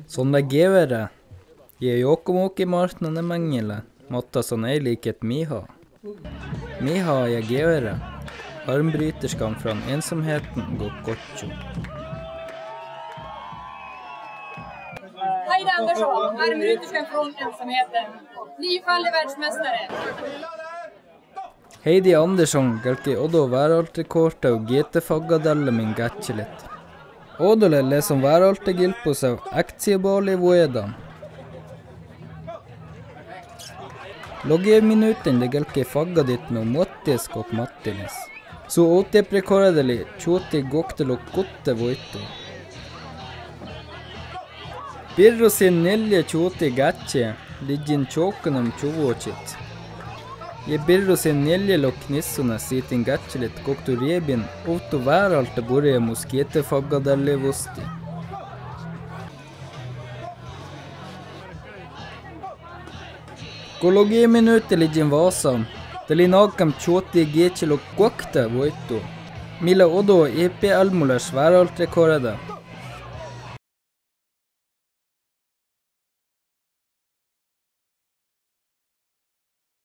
Sånne gevere. Je jokomoki martnane mengele, matta sånn ei liket miha. Miha je gevere. Armbryterskan fra ensomheten går gottjo. Hej, det är Andersson. Armbryterskan från ensamheten. Nyfallig världsmästare. Heidi Andersson galki odo väraltekorta och GT-faggadelle min gatchelit. Odole lesom värallte gilpos av aktiebali voedan. Logie-minuten de galki faggadit no mottisk och mattinis. Så åteprekoradeli tjoti goktelo kotte voito. Pirro sin nelje tjoti gatche, ligin chokanam chuvocit. Je birro sin nelje loknissuna sitin gatchelit goktu rebin otto vääralte borje moskete faggadelle vosti. Kologie minute ligin vasa. Deli nakam tjoti gechelo kokta voito. Mila odo EP almulas vääralte korada.